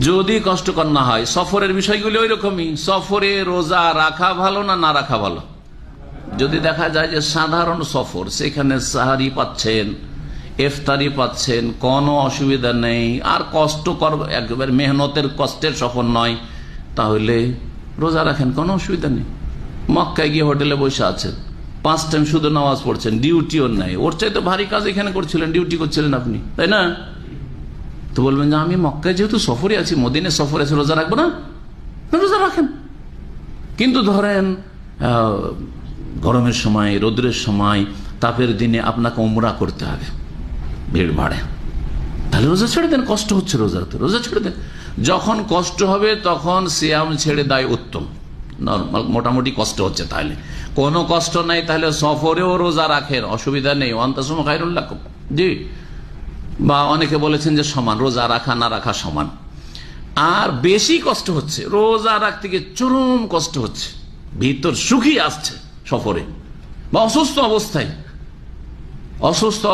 যদি কষ্টকর না হয়। সফরের বিষয়গুলি ওই রকমই। সফরে রোজা রাখা ভালো না না রাখা ভালো? যদি দেখা যায় যে সাধারণ সফর, সেখানে সাহারি পাচ্ছেন, ইফতারি পাচ্ছেন, কোনো অসুবিধা নেই, আর কষ্টকর একেবারে মেহনতের কষ্টের সফর নয়, তাহলে রোজা রাখেন, কোনো অসুবিধা নেই। মক্কায় গিয়ে হোটেলে বসে আছেন, 5 টাইম শুধু নামাজ পড়ছেন, ডিউটিও নাই, ওর চাইতে ভারী কাজ এখানে করছিলেন, ডিউটি করছিলেন আপনি, তাই না? তো বলবেন যে আমি মক্কায় যেহেতু সফরে আছি, মদিনে সফরে আছি, রোজা রাখবো না? রোজা রাখেন। কিন্তু ধরেন গরমের সময়, রোদ্রের সময়, তাপের দিনে আপনাকে উমরা করতে হবে, ভিড় বাড়ে, তাহলে রোজা ছেড়ে দেন। কষ্ট হচ্ছে রোজাতে, রোজা ছেড়ে দেন। যখন কষ্ট হবে তখন সিয়াম ছেড়ে দেয় উত্তম। নরমাল মোটামুটি কষ্ট হচ্ছে, তাহলে কোনো কষ্ট নাই, তাহলে সফরেও রোজা রাখেন, অসুবিধা নেই। ওয়ান্তাসুম খায়রুল লাকুম। জি, বা অনেকে বলেছেন যে সমান, রোজা রাখা না রাখা সমান। আর বেশি কষ্ট হচ্ছে, রোজা রাখতে গিয়ে চরম কষ্ট হচ্ছে, ভিতর শুকিয়ে আসছে সফরে বা অসুস্থ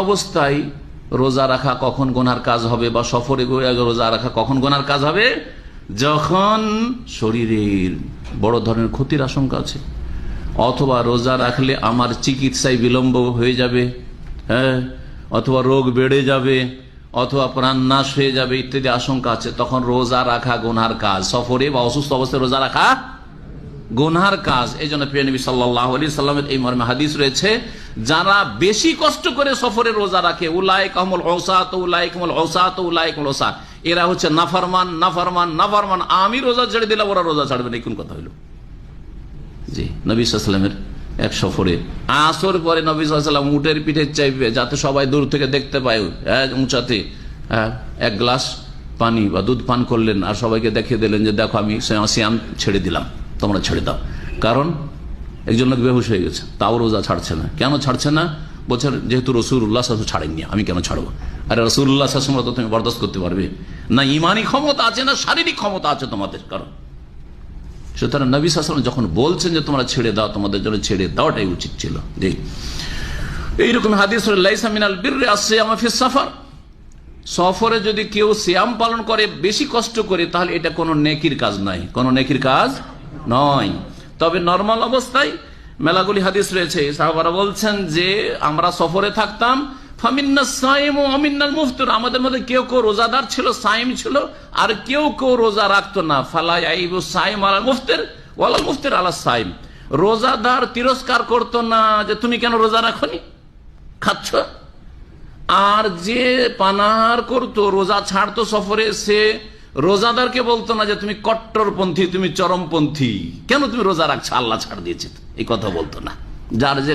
অবস্থায় রোজা রাখা কখন গুনার কাজ হবে, বা সফরে রোজা রাখা কখন গুনার কাজ হবে? যখন শরীরের বড় ধরনের ক্ষতির আশঙ্কা আছে, অথবা রোজা রাখলে আমার চিকিৎসায় বিলম্ব হয়ে যাবে, হ্যাঁ, অথবা রোগ বেড়ে যাবে, অথবা প্রাণ নাশ হয়ে যাবে ইত্যাদি আশঙ্কা আছে, তখন রোজা রাখা গুনার কাজ। সফরে বা অসুস্থ অবস্থায় রোজা রাখা গুনার কাজ। এই জন্য প্রিয় নবী সাল্লাল্লাহু আলাইহি সাল্লামের এই মর্মে হাদিস রয়েছে, যারা বেশি কষ্ট করে সফরে রোজা রাখে, উলাইকাহুমুল উসাত উলাইকাহুমুল উসাত উলাইকাহুমুল উসাত, এরা হচ্ছে নাফরমান নাফরমান নাফরমান। আমি রোজা ছেড়ে দিলাম, ওরা রোজা ছাড়বে না, কোন কথা হইল? জি, নবী সাল্লাল্লাহু আলাইহি ওয়াসাল্লামের এক সফরে আসর পরে নবী সাল্লাল্লাহু আলাইহি ওয়াসাল্লাম উটের পিঠে চাইবে, যাতে সবাই দূর থেকে দেখতে পায়, উঁচাতে এক গ্লাস পানি বা দুধ পান করলেন, আর সবাইকে দেখিয়ে দিলেন যে দেখো আমি সিয়াম ছেড়ে দিলাম, তোমরা ছেড়ে দাও। কারণ একজন লোক বেহুশ হয়ে গেছে, তাও রোজা ছাড়ছে না। কেন ছাড়ছে না? বলছে যেহেতু রাসূলুল্লাহ সাল্লাল্লাহু আলাইহি ওয়াসাল্লাম ছাড়েননি, আমি কেন ছাড়বো? আরে রাসূলুল্লাহ সাল্লাল্লাহু আলাইহি ওয়াসাল্লাম তুমি বরদাস্ত করতে পারবে না? ইমানি ক্ষমতা আছে না শারীরিক ক্ষমতা আছে তোমাদের? কারণ সুতরাং নবী সাল্লাল্লাহু আলাইহি ওয়াসাল্লাম যখন বলছেন যে তোমরা ছেড়ে দাও, তোমাদের জন্য ছেড়ে দেওয়াটাই উচিত ছিল। জি, এইরকম হাদিস লাইসা মিনাল বিররি আসিয়াম ফিস সাফার। সফরে যদি কেউ সিয়াম পালন করে বেশি কষ্ট করে, তাহলে এটা কোনো নেকির কাজ নয়, কোনো নেকির কাজ নয়। তবে নরমাল অবস্থায় মেলাগুলি হাদিস রয়েছে, সাহাবারা বলছেন যে আমরা সফরে থাকতাম, ফামিন্নাস সাইম ওয়া মিন্নাল মুফতির, আমাদের মধ্যে কেউ কেউ রোজাদার ছিল, সাইম ছিল, আর কেউ কেউ রোজা রাখতো না। ফালা ইয়াইবু সাইম আলাল মুফতির ওয়ালাল মুফতির আলাস সাইম, রোজাদার তিরস্কার করতো না যে তুমি কেন রোজা রাখোনি, খাচ্ছ। আর যে পানাহার করতো, রোজা ছাড়তো সফরে, সে রোজাদারকে বলতো না যে তুমি কট্টরপন্থী, তুমি চরমপন্থী, কেন তুমি রোজা রাখছো, আল্লাহ ছাড় দিয়েছে, এই কথা বলতো না। যার যে